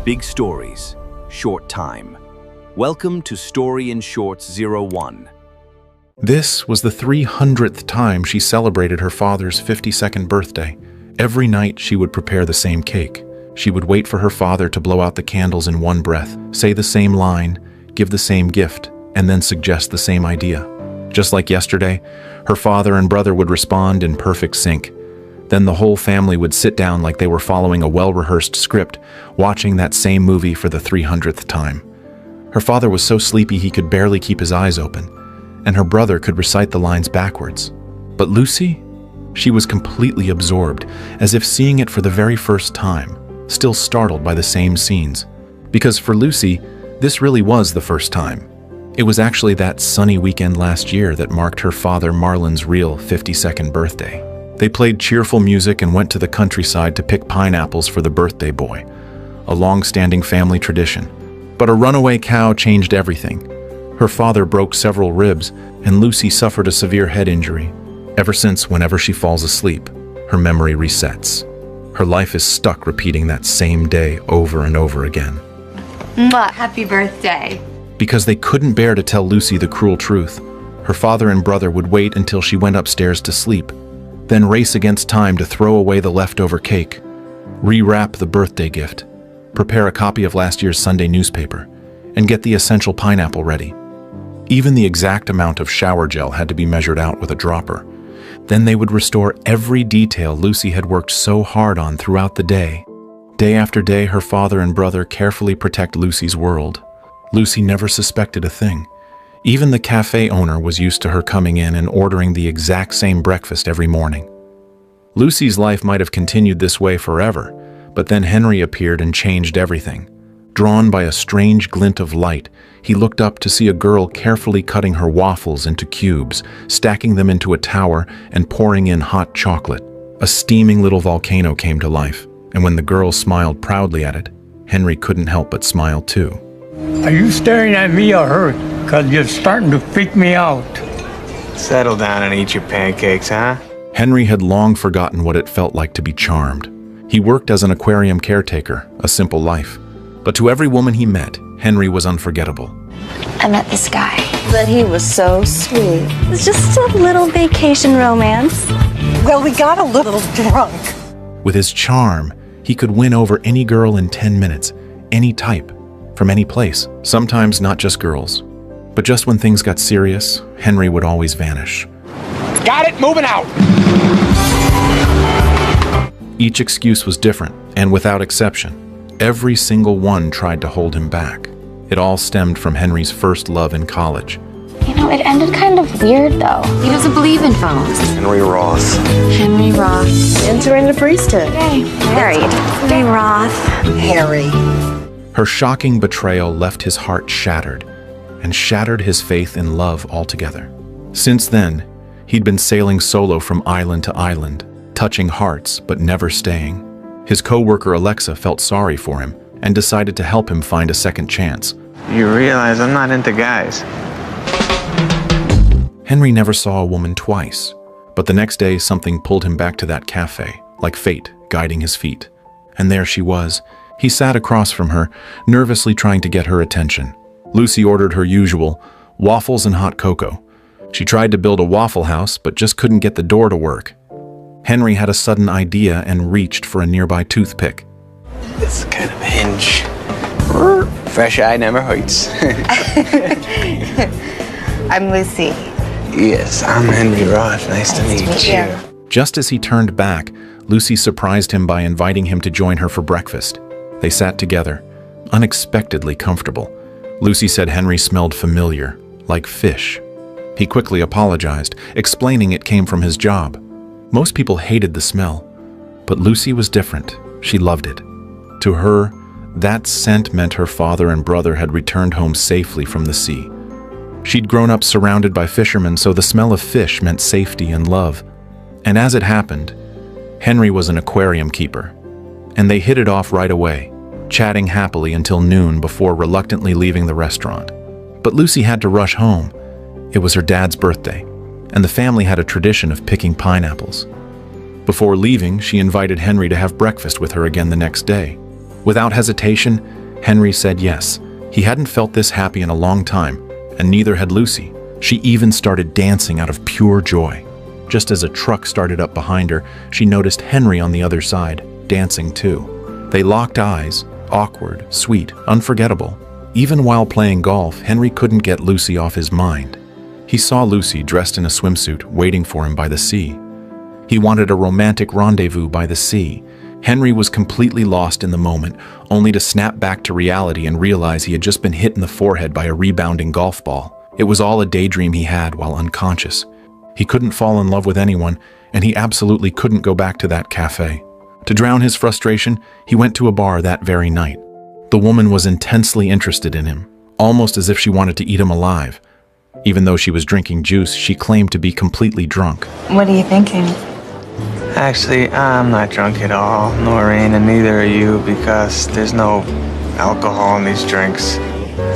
Big stories, short time. Welcome to Story in Shorts 01. This was the 300th time she celebrated her father's 52nd birthday. Every night she would prepare the same cake. She would wait for her father to blow out the candles in one breath, say the same line, give the same gift, and then suggest the same idea. Just like yesterday, her father and brother would respond in perfect sync. Then the whole family would sit down like they were following a well-rehearsed script, watching that same movie for the 300th time. Her father was so sleepy he could barely keep his eyes open, and her brother could recite the lines backwards. But Lucy? She was completely absorbed, as if seeing it for the very first time, still startled by the same scenes. Because for Lucy, this really was the first time. It was actually that sunny weekend last year that marked her father Marlon's real 52nd birthday. They played cheerful music and went to the countryside to pick pineapples for the birthday boy, a long-standing family tradition. But a runaway cow changed everything. Her father broke several ribs, and Lucy suffered a severe head injury. Ever since, whenever she falls asleep, her memory resets. Her life is stuck repeating that same day over and over again. Mwah, happy birthday. Because they couldn't bear to tell Lucy the cruel truth, her father and brother would wait until she went upstairs to sleep, then race against time to throw away the leftover cake, rewrap the birthday gift, prepare a copy of last year's Sunday newspaper, and get the essential pineapple ready. Even the exact amount of shower gel had to be measured out with a dropper. Then they would restore every detail Lucy had worked so hard on throughout the day. Day after day, her father and brother carefully protect Lucy's world. Lucy never suspected a thing. Even the cafe owner was used to her coming in and ordering the exact same breakfast every morning. Lucy's life might have continued this way forever, but then Henry appeared and changed everything. Drawn by a strange glint of light, he looked up to see a girl carefully cutting her waffles into cubes, stacking them into a tower, and pouring in hot chocolate. A steaming little volcano came to life, and when the girl smiled proudly at it, Henry couldn't help but smile too. Are you staring at me or her? Because you're starting to freak me out. Settle down and eat your pancakes, huh? Henry had long forgotten what it felt like to be charmed. He worked as an aquarium caretaker, a simple life. But to every woman he met, Henry was unforgettable. I met this guy. But he was so sweet. It was just a little vacation romance. Well, we got a little drunk. With his charm, he could win over any girl in 10 minutes, any type, from any place, sometimes not just girls. But just when things got serious, Henry would always vanish. Got it, moving out! Each excuse was different, and without exception, every single one tried to hold him back. It all stemmed from Henry's first love in college. You know, it ended kind of weird, though. He doesn't believe in phones. Henry Roth. Henry Roth. Entering the priesthood. Yay, married. Henry Roth. Harry. Her shocking betrayal left his heart shattered, and shattered his faith in love altogether. Since then, he'd been sailing solo from island to island, touching hearts but never staying. His co-worker Alexa felt sorry for him and decided to help him find a second chance. You realize I'm not into guys. Henry never saw a woman twice, but the next day something pulled him back to that cafe, like fate guiding his feet. And there she was. He sat across from her, nervously trying to get her attention. Lucy ordered her usual, waffles and hot cocoa. She tried to build a Waffle House, but just couldn't get the door to work. Henry had a sudden idea and reached for a nearby toothpick. It's kind of a hinge. Fresh eye never hurts. I'm Lucy. Yes, I'm Henry Roth. Nice to meet you. Just as he turned back, Lucy surprised him by inviting him to join her for breakfast. They sat together, unexpectedly comfortable. Lucy said Henry smelled familiar, like fish. He quickly apologized, explaining it came from his job. Most people hated the smell, but Lucy was different. She loved it. To her, that scent meant her father and brother had returned home safely from the sea. She'd grown up surrounded by fishermen, so the smell of fish meant safety and love. And as it happened, Henry was an aquarium keeper, and they hit it off right away, chatting happily until noon before reluctantly leaving the restaurant. But Lucy had to rush home. It was her dad's birthday, and the family had a tradition of picking pineapples. Before leaving, she invited Henry to have breakfast with her again the next day. Without hesitation, Henry said yes. He hadn't felt this happy in a long time, and neither had Lucy. She even started dancing out of pure joy. Just as a truck started up behind her, she noticed Henry on the other side, dancing too. They locked eyes, awkward, sweet, unforgettable. Even while playing golf, Henry couldn't get Lucy off his mind. He saw Lucy dressed in a swimsuit, waiting for him by the sea. He wanted a romantic rendezvous by the sea. Henry was completely lost in the moment, only to snap back to reality and realize he had just been hit in the forehead by a rebounding golf ball. It was all a daydream he had while unconscious. He couldn't fall in love with anyone, and he absolutely couldn't go back to that cafe. To drown his frustration, he went to a bar that very night. The woman was intensely interested in him, almost as if she wanted to eat him alive. Even though she was drinking juice, she claimed to be completely drunk. What are you thinking? Actually, I'm not drunk at all, Noreen, and neither are you, because there's no alcohol in these drinks.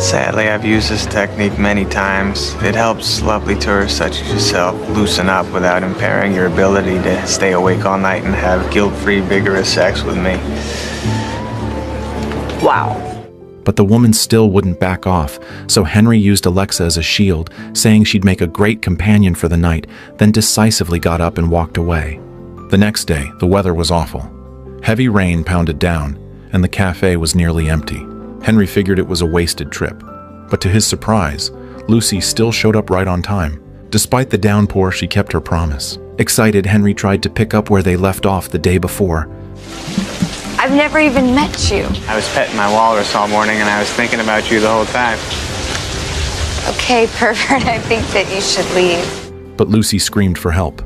Sadly, I've used this technique many times. It helps lovely tourists such as yourself loosen up without impairing your ability to stay awake all night and have guilt-free, vigorous sex with me. Wow. But the woman still wouldn't back off, so Henry used Alexa as a shield, saying she'd make a great companion for the night, then decisively got up and walked away. The next day, the weather was awful. Heavy rain pounded down, and the cafe was nearly empty. Henry figured it was a wasted trip. But to his surprise, Lucy still showed up right on time. Despite the downpour, she kept her promise. Excited, Henry tried to pick up where they left off the day before. I've never even met you. I was petting my walrus all morning and I was thinking about you the whole time. Okay, pervert, I think that you should leave. But Lucy screamed for help.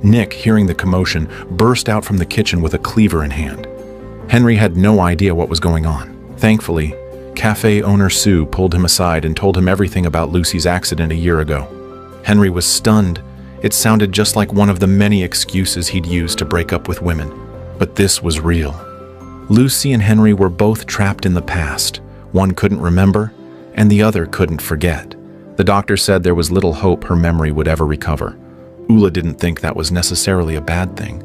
Nick, hearing the commotion, burst out from the kitchen with a cleaver in hand. Henry had no idea what was going on. Thankfully, cafe owner Sue pulled him aside and told him everything about Lucy's accident a year ago. Henry was stunned. It sounded just like one of the many excuses he'd used to break up with women. But this was real. Lucy and Henry were both trapped in the past. One couldn't remember, and the other couldn't forget. The doctor said there was little hope her memory would ever recover. Ula didn't think that was necessarily a bad thing.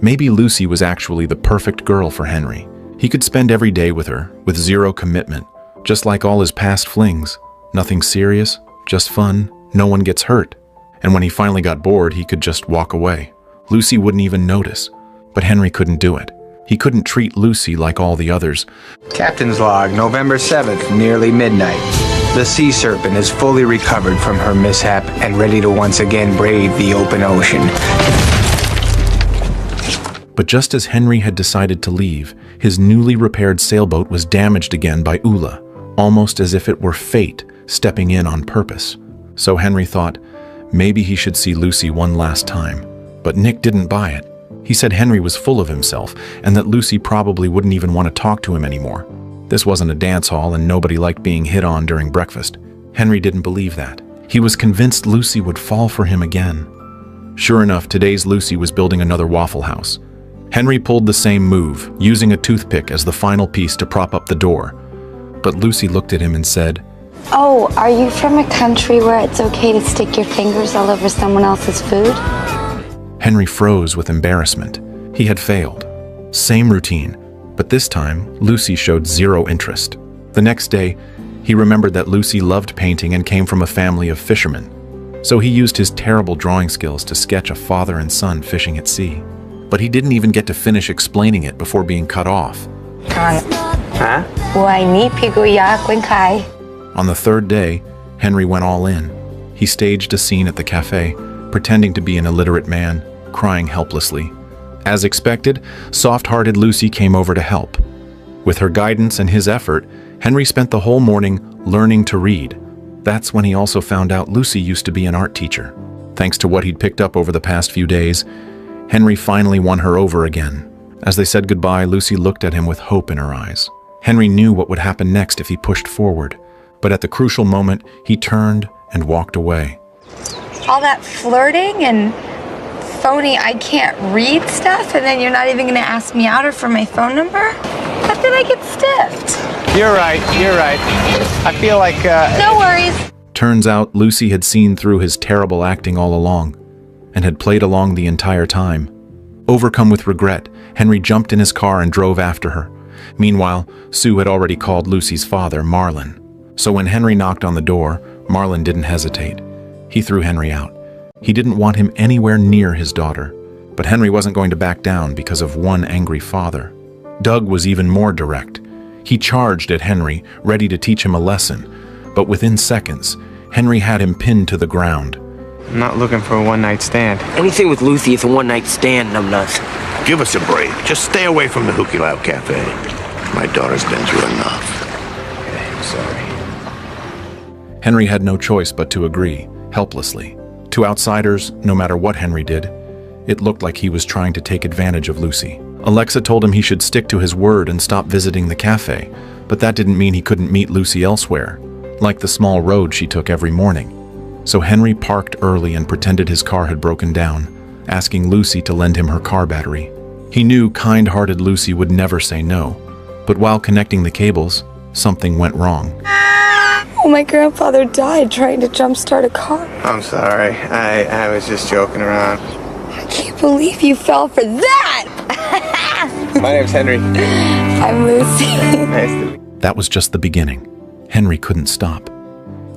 Maybe Lucy was actually the perfect girl for Henry. He could spend every day with her, with zero commitment, just like all his past flings. Nothing serious, just fun, no one gets hurt. And when he finally got bored, he could just walk away. Lucy wouldn't even notice. But Henry couldn't do it. He couldn't treat Lucy like all the others. Captain's log, November 7th, nearly midnight. The sea serpent is fully recovered from her mishap and ready to once again brave the open ocean. But just as Henry had decided to leave, his newly repaired sailboat was damaged again by Ula, almost as if it were fate stepping in on purpose. So Henry thought, maybe he should see Lucy one last time. But Nick didn't buy it. He said Henry was full of himself and that Lucy probably wouldn't even want to talk to him anymore. This wasn't a dance hall and nobody liked being hit on during breakfast. Henry didn't believe that. He was convinced Lucy would fall for him again. Sure enough, today's Lucy was building another Waffle House. Henry pulled the same move, using a toothpick as the final piece to prop up the door. But Lucy looked at him and said, Oh, are you from a country where it's okay to stick your fingers all over someone else's food? Henry froze with embarrassment. He had failed. Same routine, but this time, Lucy showed zero interest. The next day, he remembered that Lucy loved painting and came from a family of fishermen. So he used his terrible drawing skills to sketch a father and son fishing at sea. But he didn't even get to finish explaining it before being cut off. Huh? On the third day, Henry went all in. He staged a scene at the cafe, pretending to be an illiterate man, crying helplessly. As expected, soft-hearted Lucy came over to help. With her guidance and his effort, Henry spent the whole morning learning to read. That's when he also found out Lucy used to be an art teacher. Thanks to what he'd picked up over the past few days, Henry finally won her over again. As they said goodbye, Lucy looked at him with hope in her eyes. Henry knew what would happen next if he pushed forward, but at the crucial moment, he turned and walked away. All that flirting and phony I can't read stuff, and then you're not even going to ask me out or for my phone number? I feel like it's stiffed. You're right. I feel like, No worries. Turns out Lucy had seen through his terrible acting all along, and had played along the entire time. Overcome with regret, Henry jumped in his car and drove after her. Meanwhile, Sue had already called Lucy's father, Marlon. So when Henry knocked on the door, Marlon didn't hesitate. He threw Henry out. He didn't want him anywhere near his daughter. But Henry wasn't going to back down because of one angry father. Doug was even more direct. He charged at Henry, ready to teach him a lesson. But within seconds, Henry had him pinned to the ground. I'm not looking for a one-night stand. Anything with Lucy is a one-night stand, numbnuts. Give us a break. Just stay away from the Hooky Loud Cafe. My daughter's been through enough. Okay, I'm sorry. Henry had no choice but to agree, helplessly. To outsiders, no matter what Henry did, it looked like he was trying to take advantage of Lucy. Alexa told him he should stick to his word and stop visiting the cafe, but that didn't mean he couldn't meet Lucy elsewhere, like the small road she took every morning. So Henry parked early and pretended his car had broken down, asking Lucy to lend him her car battery. He knew kind-hearted Lucy would never say no, but while connecting the cables, something went wrong. Oh, my grandfather died trying to jumpstart a car. I'm sorry. I was just joking around. I can't believe you fell for that! My name's Henry. I'm Lucy. Nice to meet you. That was just the beginning. Henry couldn't stop.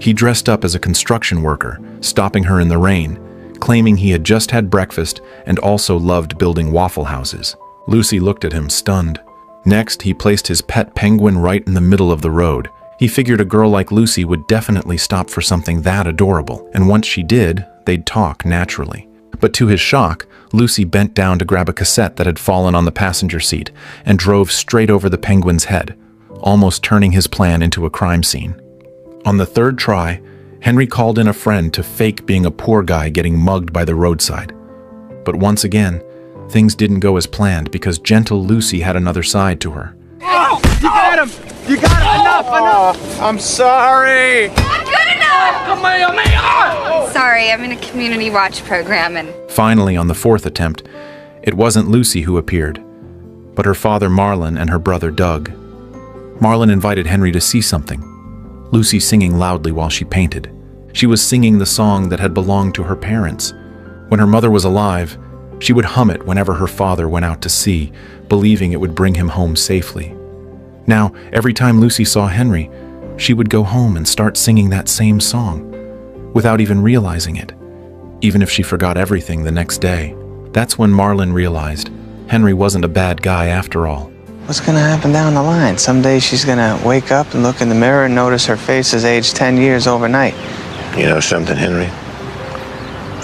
He dressed up as a construction worker, stopping her in the rain, claiming he had just had breakfast and also loved building waffle houses. Lucy looked at him, stunned. Next, he placed his pet penguin right in the middle of the road. He figured a girl like Lucy would definitely stop for something that adorable, and once she did, they'd talk naturally. But to his shock, Lucy bent down to grab a cassette that had fallen on the passenger seat and drove straight over the penguin's head, almost turning his plan into a crime scene. On the third try, Henry called in a friend to fake being a poor guy getting mugged by the roadside. But once again, things didn't go as planned because gentle Lucy had another side to her. Oh, you got him! You got him! Enough! I'm sorry! Good enough! Sorry, I'm in a community watch program and... Finally, on the fourth attempt, it wasn't Lucy who appeared, but her father Marlon and her brother Doug. Marlon invited Henry to see something. Lucy singing loudly while she painted. She was singing the song that had belonged to her parents. When her mother was alive, she would hum it whenever her father went out to sea, believing it would bring him home safely. Now, every time Lucy saw Henry, she would go home and start singing that same song, without even realizing it, even if she forgot everything the next day. That's when Marlon realized Henry wasn't a bad guy after all. What's gonna happen down the line? Someday she's gonna wake up and look in the mirror and notice her face has aged 10 years overnight. You know something, Henry?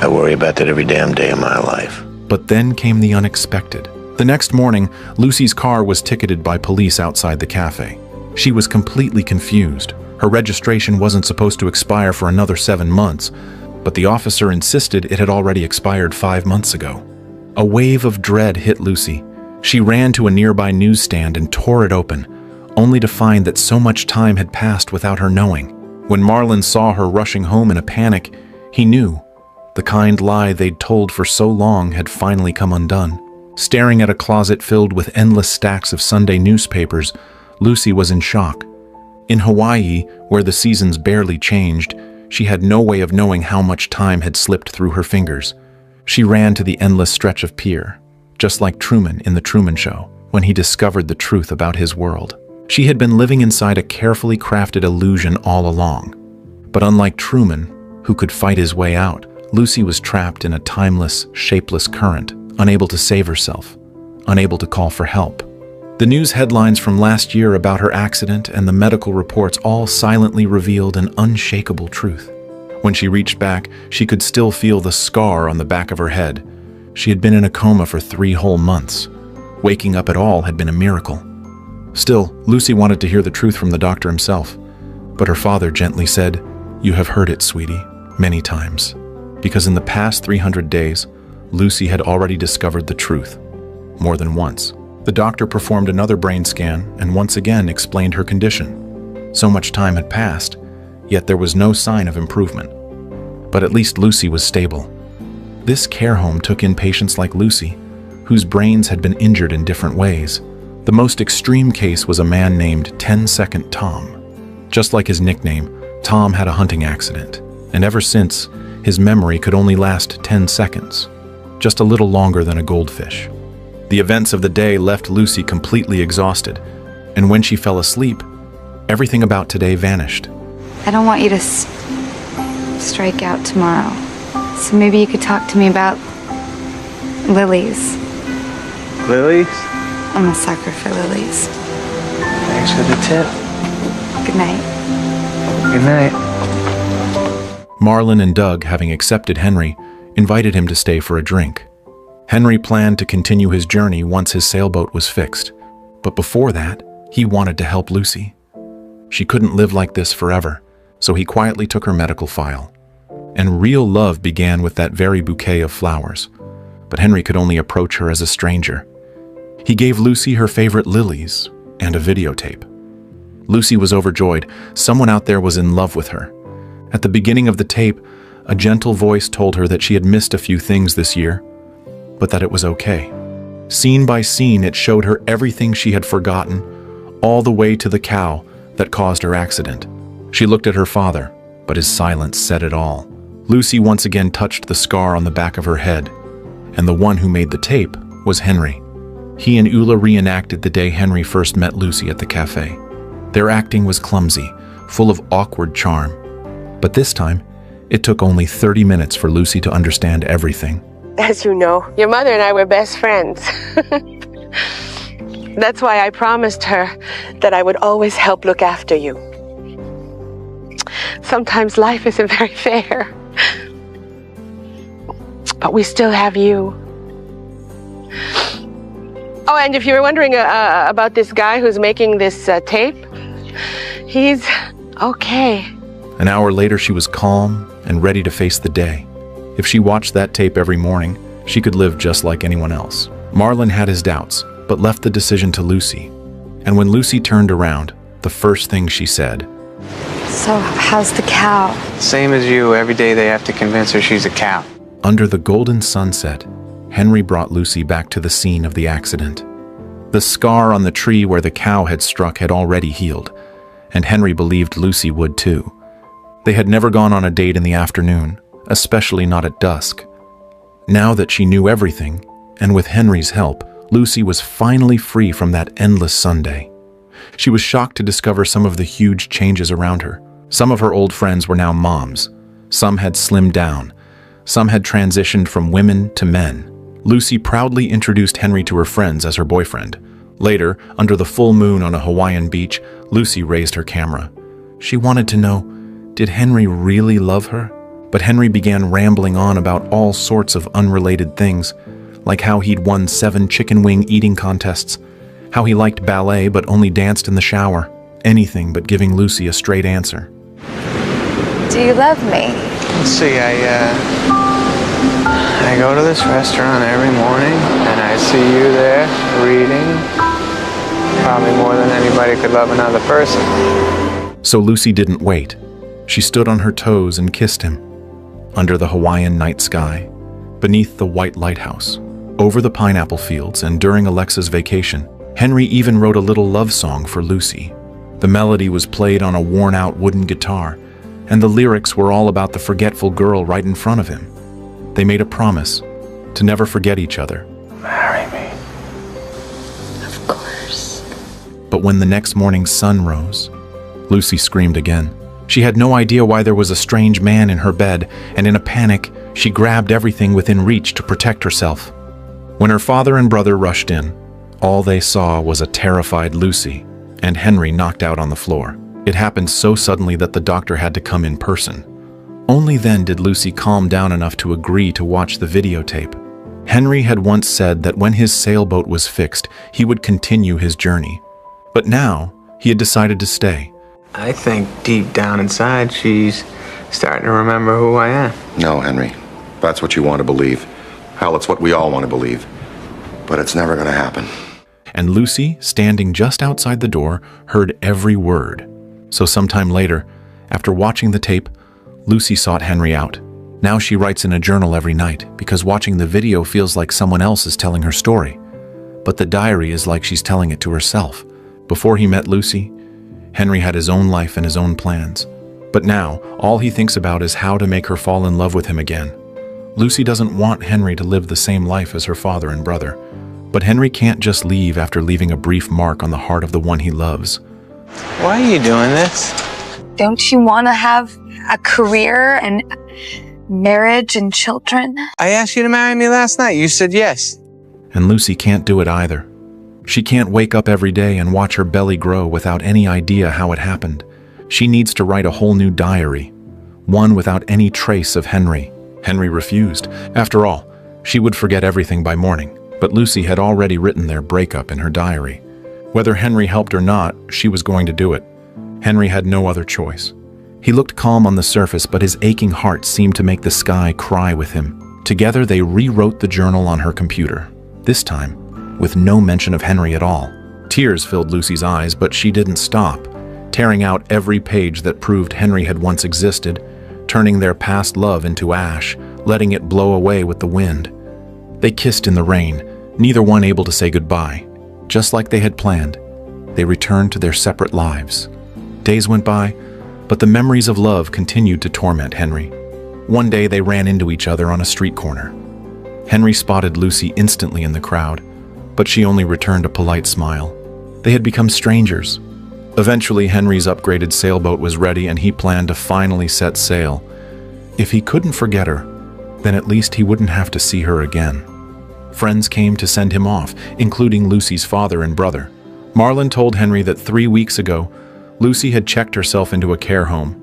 I worry about that every damn day of my life. But then came the unexpected. The next morning, Lucy's car was ticketed by police outside the cafe. She was completely confused. Her registration wasn't supposed to expire for another 7 months, but the officer insisted it had already expired 5 months ago. A wave of dread hit Lucy. She ran to a nearby newsstand and tore it open, only to find that so much time had passed without her knowing. When Marlon saw her rushing home in a panic, he knew. The kind lie they'd told for so long had finally come undone. Staring at a closet filled with endless stacks of Sunday newspapers, Lucy was in shock. In Hawaii, where the seasons barely changed, she had no way of knowing how much time had slipped through her fingers. She ran to the endless stretch of pier, just like Truman in The Truman Show, when he discovered the truth about his world. She had been living inside a carefully crafted illusion all along. But unlike Truman, who could fight his way out, Lucy was trapped in a timeless, shapeless current, unable to save herself, unable to call for help. The news headlines from last year about her accident and the medical reports all silently revealed an unshakable truth. When she reached back, she could still feel the scar on the back of her head. She had been in a coma for 3 whole months. Waking up at all had been a miracle. Still, Lucy wanted to hear the truth from the doctor himself. But her father gently said, "You have heard it, sweetie, many times." Because in the past 300 days, Lucy had already discovered the truth, more than once. The doctor performed another brain scan and once again explained her condition. So much time had passed, yet there was no sign of improvement. But at least Lucy was stable. This care home took in patients like Lucy, whose brains had been injured in different ways. The most extreme case was a man named 10-Second Tom. Just like his nickname, Tom had a hunting accident, and ever since, his memory could only last 10 seconds, just a little longer than a goldfish. The events of the day left Lucy completely exhausted, And when she fell asleep, everything about today vanished. I don't want you to strike out tomorrow. So maybe you could talk to me about lilies. Lilies? I'm a sucker for lilies. Thanks for the tip. Good night. Good night. Marlon and Doug, having accepted Henry, invited him to stay for a drink. Henry planned to continue his journey once his sailboat was fixed. But before that, he wanted to help Lucy. She couldn't live like this forever, so he quietly took her medical file. And real love began with that very bouquet of flowers. But Henry could only approach her as a stranger. He gave Lucy her favorite lilies and a videotape. Lucy was overjoyed. Someone out there was in love with her. At the beginning of the tape, a gentle voice told her that she had missed a few things this year, but that it was okay. Scene by scene, it showed her everything she had forgotten, all the way to the cow that caused her accident. She looked at her father, but his silence said it all. Lucy once again touched the scar on the back of her head, and the one who made the tape was Henry. He and Ula reenacted the day Henry first met Lucy at the cafe. Their acting was clumsy, full of awkward charm. But this time, it took only 30 minutes for Lucy to understand everything. As you know, your mother and I were best friends. That's why I promised her that I would always help look after you. Sometimes life isn't very fair. But we still have you. Oh, and if you were wondering about this guy who's making this tape, he's okay. An hour later, she was calm and ready to face the day. If she watched that tape every morning, she could live just like anyone else. Marlon had his doubts, but left the decision to Lucy. And when Lucy turned around, the first thing she said, So, how's the cow? Same as you, every day they have to convince her she's a cow. Under the golden sunset, Henry brought Lucy back to the scene of the accident. The scar on the tree where the cow had struck had already healed, and Henry believed Lucy would too. They had never gone on a date in the afternoon, especially not at dusk. Now that she knew everything, and with Henry's help, Lucy was finally free from that endless Sunday. She was shocked to discover some of the huge changes around her. Some of her old friends were now moms. Some had slimmed down. Some had transitioned from women to men. Lucy proudly introduced Henry to her friends as her boyfriend. Later, under the full moon on a Hawaiian beach, Lucy raised her camera. She wanted to know, did Henry really love her? But Henry began rambling on about all sorts of unrelated things, like how he'd won 7 chicken wing eating contests, how he liked ballet but only danced in the shower, anything but giving Lucy a straight answer. Do you love me? Let's see, I go to this restaurant every morning, and I see you there, reading. Probably more than anybody could love another person. So Lucy didn't wait. She stood on her toes and kissed him. Under the Hawaiian night sky, beneath the white lighthouse, over the pineapple fields, and during Alexa's vacation, Henry even wrote a little love song for Lucy. The melody was played on a worn-out wooden guitar, and the lyrics were all about the forgetful girl right in front of him. They made a promise to never forget each other. Marry me. Of course. But when the next morning's sun rose, Lucy screamed again. She had no idea why there was a strange man in her bed, and in a panic, she grabbed everything within reach to protect herself. When her father and brother rushed in, all they saw was a terrified Lucy, and Henry knocked out on the floor. It happened so suddenly that the doctor had to come in person. Only then did Lucy calm down enough to agree to watch the videotape. Henry had once said that when his sailboat was fixed, he would continue his journey. But now, he had decided to stay. I think deep down inside, she's starting to remember who I am. No, Henry. That's what you want to believe. Hell, it's what we all want to believe. But it's never going to happen. And Lucy, standing just outside the door, heard every word. So sometime later, after watching the tape, Lucy sought Henry out. Now she writes in a journal every night because watching the video feels like someone else is telling her story. But the diary is like she's telling it to herself. Before he met Lucy, Henry had his own life and his own plans. But now, all he thinks about is how to make her fall in love with him again. Lucy doesn't want Henry to live the same life as her father and brother, But Henry can't just leave after leaving a brief mark on the heart of the one he loves. Why are you doing this? Don't you want to have a career and marriage and children? I asked you to marry me last night. You said yes. And Lucy can't do it either. She can't wake up every day and watch her belly grow without any idea how it happened. She needs to write a whole new diary, one without any trace of Henry. Henry refused. After all, she would forget everything by morning. But Lucy had already written their breakup in her diary. Whether Henry helped or not, she was going to do it. Henry had no other choice. He looked calm on the surface, but his aching heart seemed to make the sky cry with him. Together, they rewrote the journal on her computer, this time with no mention of Henry at all. Tears filled Lucy's eyes, but she didn't stop, tearing out every page that proved Henry had once existed, turning their past love into ash, letting it blow away with the wind. They kissed in the rain, neither one able to say goodbye. Just like they had planned, they returned to their separate lives. Days went by, but the memories of love continued to torment Henry. One day they ran into each other on a street corner. Henry spotted Lucy instantly in the crowd, but she only returned a polite smile. They had become strangers. Eventually, Henry's upgraded sailboat was ready and he planned to finally set sail. If he couldn't forget her, then at least he wouldn't have to see her again. Friends came to send him off, including Lucy's father and brother. Marlon told Henry that 3 weeks ago, Lucy had checked herself into a care home.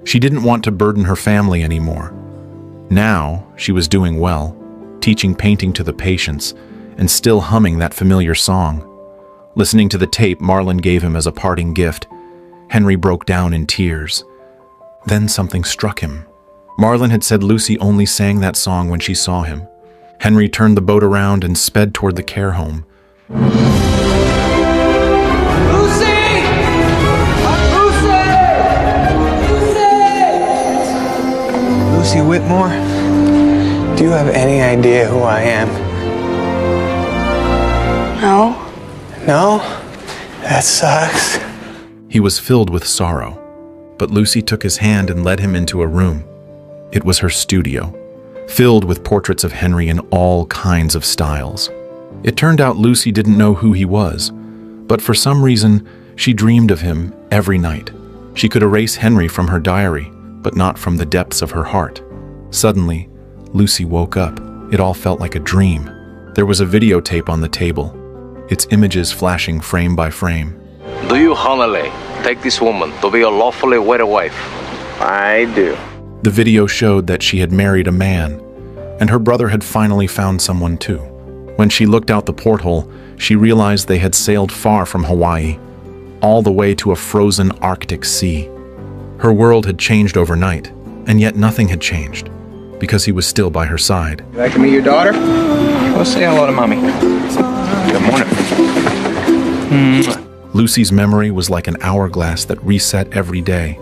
She didn't want to burden her family anymore. Now, she was doing well, teaching painting to the patients, and still humming that familiar song. Listening to the tape Marlon gave him as a parting gift, Henry broke down in tears. Then something struck him. Marlon had said Lucy only sang that song when she saw him. Henry turned the boat around and sped toward the care home. Lucy! Lucy! Lucy! Lucy Whitmore? Do you have any idea who I am? No. No? That sucks. He was filled with sorrow, but Lucy took his hand and led him into a room. It was her studio, filled with portraits of Henry in all kinds of styles. It turned out Lucy didn't know who he was, but for some reason, she dreamed of him every night. She could erase Henry from her diary, but not from the depths of her heart. Suddenly, Lucy woke up. It all felt like a dream. There was a videotape on the table, its images flashing frame by frame. Do you honestly take this woman to be your lawfully wedded wife? I do. The video showed that she had married a man, and her brother had finally found someone too. When she looked out the porthole, she realized they had sailed far from Hawaii, all the way to a frozen Arctic sea. Her world had changed overnight, and yet nothing had changed, because he was still by her side. You like to meet your daughter? Go say hello to Mommy. Good morning. Lucy's memory was like an hourglass that reset every day.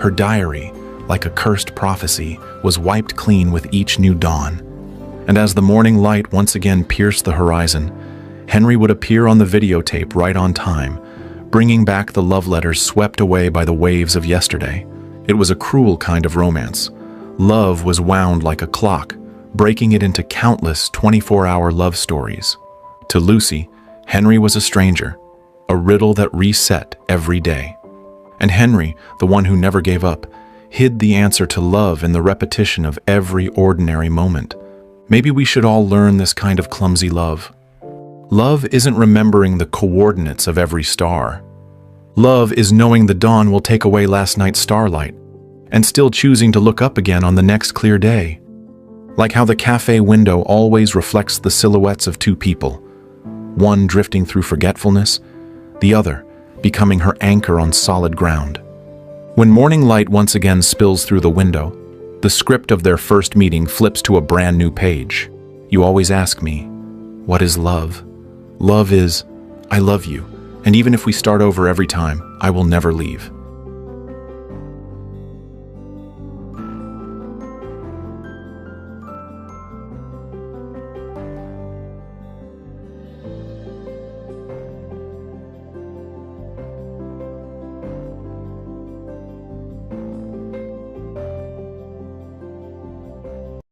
Her diary, like a cursed prophecy, was wiped clean with each new dawn. And as the morning light once again pierced the horizon, Henry would appear on the videotape right on time, bringing back the love letters swept away by the waves of yesterday. It was a cruel kind of romance. Love was wound like a clock, breaking it into countless 24-hour love stories. To Lucy, Henry was a stranger, a riddle that reset every day. And Henry, the one who never gave up, hid the answer to love in the repetition of every ordinary moment. Maybe we should all learn this kind of clumsy love. Love isn't remembering the coordinates of every star. Love is knowing the dawn will take away last night's starlight, and still choosing to look up again on the next clear day. Like how the cafe window always reflects the silhouettes of two people, one drifting through forgetfulness, the other becoming her anchor on solid ground. When morning light once again spills through the window, the script of their first meeting flips to a brand new page. You always ask me, what is love? Love is, I love you, and even if we start over every time, I will never leave.